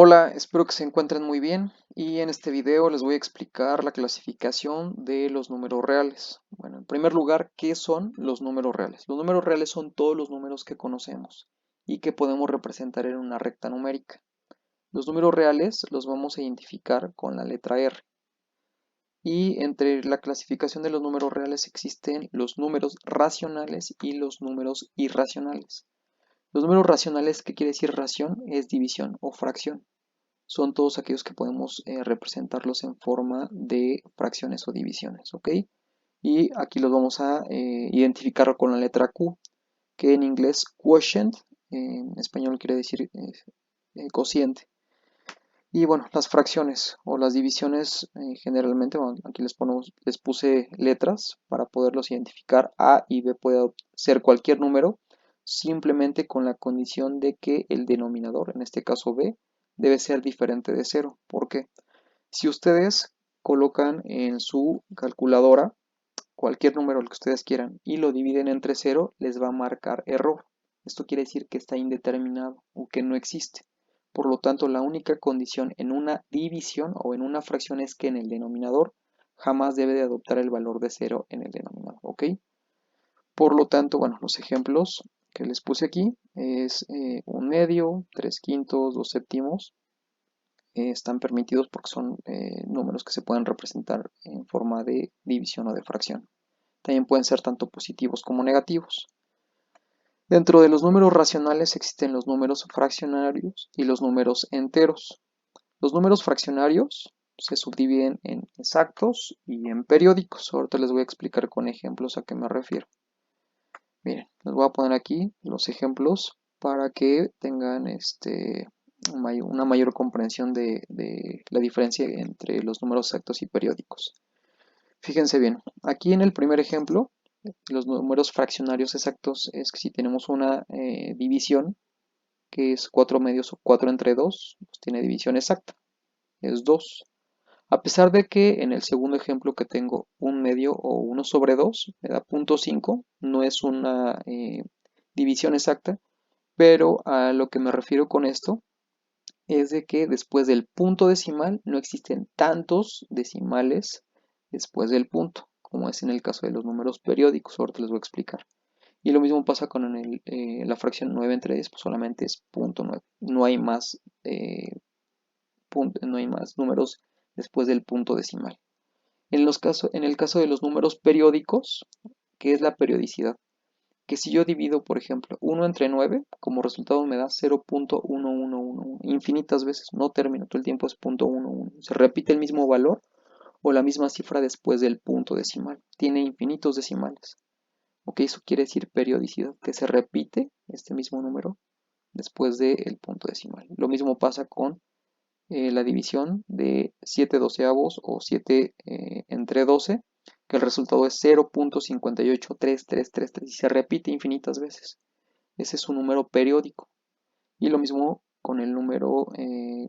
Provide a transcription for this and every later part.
Hola, espero que se encuentren muy bien y en este video les voy a explicar la clasificación de los números reales. Bueno, en primer lugar, ¿qué son los números reales? Los números reales son todos los números que conocemos y que podemos representar en una recta numérica. Los números reales los vamos a identificar con la letra R. Y entre la clasificación de los números reales existen los números racionales y los números irracionales. Los números racionales, ¿qué quiere decir ración? Es división o fracción. Son todos aquellos que podemos representarlos en forma de fracciones o divisiones, ¿ok? Y aquí los vamos a identificar con la letra Q, que en inglés quotient, en español quiere decir cociente. Y bueno, las fracciones o las divisiones generalmente, bueno, aquí les puse letras para poderlos identificar. A y B puede ser cualquier número, simplemente con la condición de que el denominador, en este caso B, debe ser diferente de cero. ¿Por qué? Si ustedes colocan en su calculadora cualquier número el que ustedes quieran y lo dividen entre cero, les va a marcar error. Esto quiere decir que está indeterminado o que no existe. Por lo tanto, la única condición en una división o en una fracción es que en el denominador jamás debe de adoptar el valor de cero en el denominador, ¿ok? Por lo tanto, bueno, los ejemplos que les puse aquí es un medio, 3/5, 2/7, están permitidos porque son números que se pueden representar en forma de división o de fracción. También pueden ser tanto positivos como negativos. Dentro de los números racionales existen los números fraccionarios y los números enteros. Los números fraccionarios se subdividen en exactos y en periódicos. Ahorita les voy a explicar con ejemplos a qué me refiero. Miren, les voy a poner aquí los ejemplos para que tengan una mayor comprensión de la diferencia entre los números exactos y periódicos. Fíjense bien, aquí en el primer ejemplo, los números fraccionarios exactos es que si tenemos una división, que es 4 medios o 4 entre 2, pues tiene división exacta, es 2. A pesar de que en el segundo ejemplo que tengo un medio o 1/2 me da 0.5, no es una división exacta, pero a lo que me refiero con esto es de que después del punto decimal no existen tantos decimales después del punto, como es en el caso de los números periódicos. Ahorita les voy a explicar. Y lo mismo pasa con la fracción 9 entre 10, pues solamente es 0.9. No hay más números después del punto decimal. En el caso de los números periódicos, ¿qué es la periodicidad? Que si yo divido, por ejemplo, 1 entre 9, como resultado me da 0.1111, infinitas veces, no termino, todo el tiempo es 0.11. Se repite el mismo valor o la misma cifra después del punto decimal. Tiene infinitos decimales. Ok, eso quiere decir periodicidad, que se repite este mismo número después del punto decimal. Lo mismo pasa con la división de 7/12 o 7 entre 12, que el resultado es 0.583333 y se repite infinitas veces. Ese es un número periódico. Y lo mismo con el número,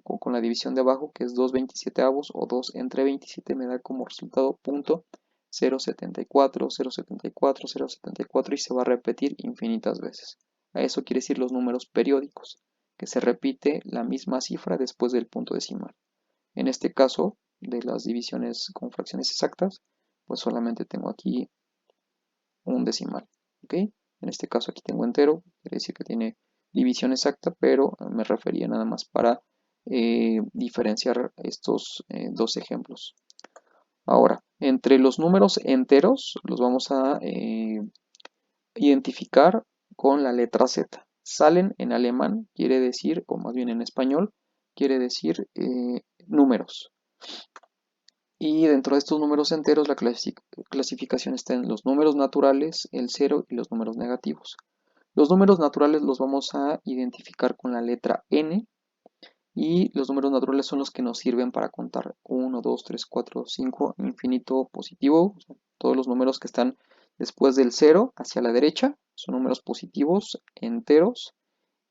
con la división de abajo, que es 2/27 o 2 entre 27, me da como resultado punto 0.74, 0.74, 0.74 y se va a repetir infinitas veces. A eso quiere decir los números periódicos, que se repite la misma cifra después del punto decimal. En este caso, de las divisiones con fracciones exactas, pues solamente tengo aquí un decimal, ¿ok? En este caso aquí tengo entero, quiere decir que tiene división exacta, pero me refería nada más para diferenciar estos dos ejemplos. Ahora, entre los números enteros los vamos a identificar con la letra Z. Salen en alemán quiere decir, o más bien en español, quiere decir números. Y dentro de estos números enteros la clasificación está en los números naturales, el cero y los números negativos. Los números naturales los vamos a identificar con la letra N y los números naturales son los que nos sirven para contar 1, 2, 3, 4, 5, infinito positivo. Todos los números que están después del cero hacia la derecha son números positivos, enteros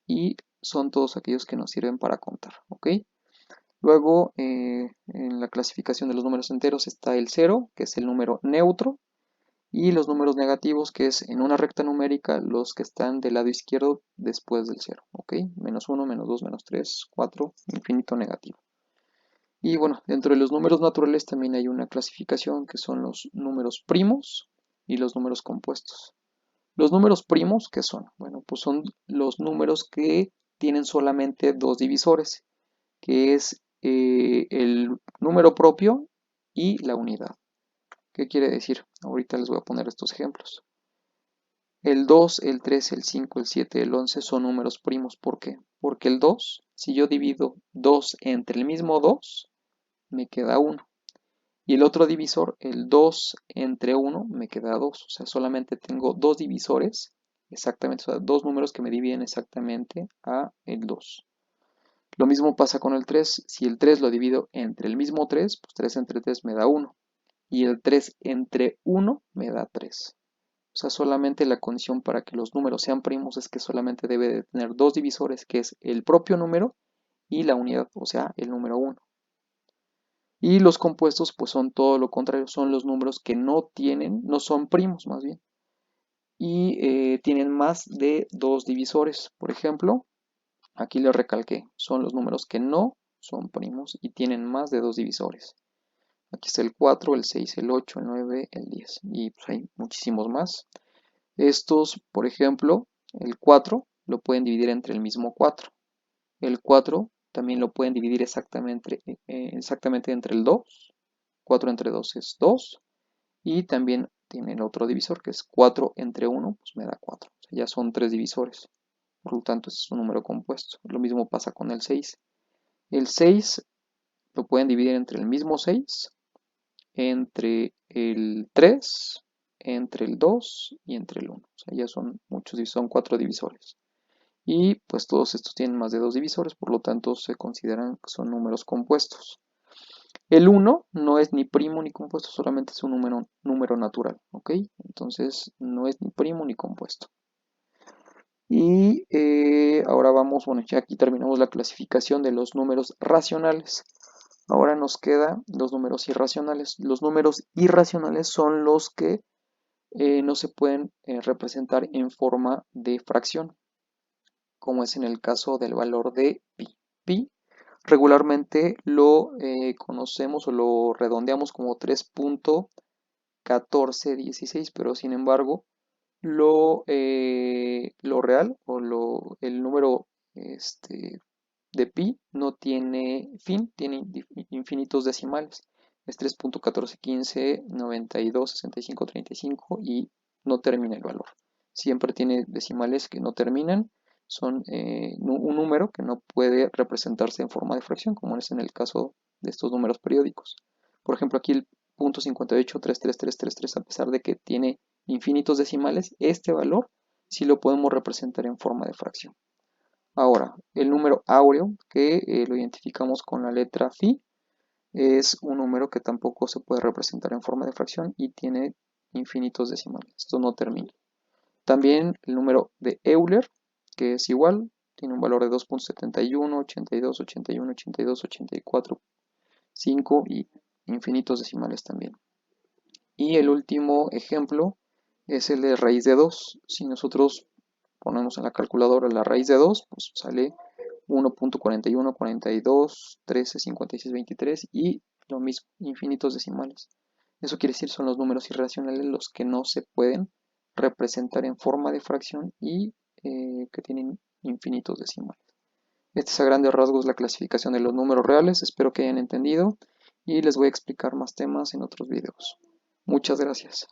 y son todos aquellos que nos sirven para contar, ¿ok? Luego, en la clasificación de los números enteros está el cero, que es el número neutro, y los números negativos, que es en una recta numérica los que están del lado izquierdo después del cero, ¿ok? Menos 1, menos 2, menos 3, 4, infinito negativo. Y bueno, dentro de los números naturales también hay una clasificación que son los números primos y los números compuestos. Los números primos, ¿qué son? Bueno, pues son los números que tienen solamente dos divisores, que es el número propio y la unidad. ¿Qué quiere decir? Ahorita les voy a poner estos ejemplos. El 2, el 3, el 5, el 7, el 11 son números primos. ¿Por qué? Porque el 2, si yo divido 2 entre el mismo 2, me queda 1. Y el otro divisor, el 2 entre 1, me queda 2. O sea, solamente tengo dos divisores, exactamente, o sea, dos números que me dividen exactamente a el 2. Lo mismo pasa con el 3. Si el 3 lo divido entre el mismo 3, pues 3 entre 3 me da 1. Y el 3 entre 1 me da 3. O sea, solamente la condición para que los números sean primos es que solamente debe de tener dos divisores, que es el propio número y la unidad, o sea, el número 1. Y los compuestos pues son todo lo contrario, son los números que no tienen, no son primos más bien, y tienen más de dos divisores. Por ejemplo, aquí les recalqué, son los números que no son primos y tienen más de dos divisores. Aquí está el 4, el 6, el 8, el 9, el 10 y pues hay muchísimos más. Estos, por ejemplo, el 4 lo pueden dividir entre el mismo 4. El 4 también lo pueden dividir exactamente entre el 2. 4 entre 2 es 2. Y también tiene el otro divisor que es 4 entre 1, pues me da 4. O sea, ya son tres divisores. Por lo tanto, es un número compuesto. Lo mismo pasa con el 6. El 6 lo pueden dividir entre el mismo 6, entre el 3, entre el 2 y entre el 1. O sea, ya son muchos, son cuatro divisores. Y pues todos estos tienen más de dos divisores, por lo tanto se consideran que son números compuestos. El 1 no es ni primo ni compuesto, solamente es un número natural, ¿ok? Entonces no es ni primo ni compuesto. Y ahora vamos, bueno, ya aquí terminamos la clasificación de los números racionales. Ahora nos quedan los números irracionales. Los números irracionales son los que no se pueden representar en forma de fracción, como es en el caso del valor de pi. Pi regularmente lo conocemos o lo redondeamos como 3.1416, pero sin embargo lo real o el número de pi no tiene fin, tiene infinitos decimales. Es 3.1415926535 y no termina el valor. Siempre tiene decimales que no terminan. Son un número que no puede representarse en forma de fracción, como es en el caso de estos números periódicos. Por ejemplo, aquí el punto 583333, a pesar de que tiene infinitos decimales, este valor sí lo podemos representar en forma de fracción. Ahora, el número áureo, que lo identificamos con la letra phi, es un número que tampoco se puede representar en forma de fracción y tiene infinitos decimales. Esto no termina. También el número de Euler, que es igual, tiene un valor de 2.71, 82, 81, 82, 84, 5 y infinitos decimales también. Y el último ejemplo es el de raíz de 2. Si nosotros ponemos en la calculadora la raíz de 2, pues sale 1.41, 42, 13, 56, 23 y lo mismo, infinitos decimales. Eso quiere decir son los números irracionales los que no se pueden representar en forma de fracción y que tienen infinitos decimales. Esta es a grandes rasgos la clasificación de los números reales, espero que hayan entendido y les voy a explicar más temas en otros videos. Muchas gracias.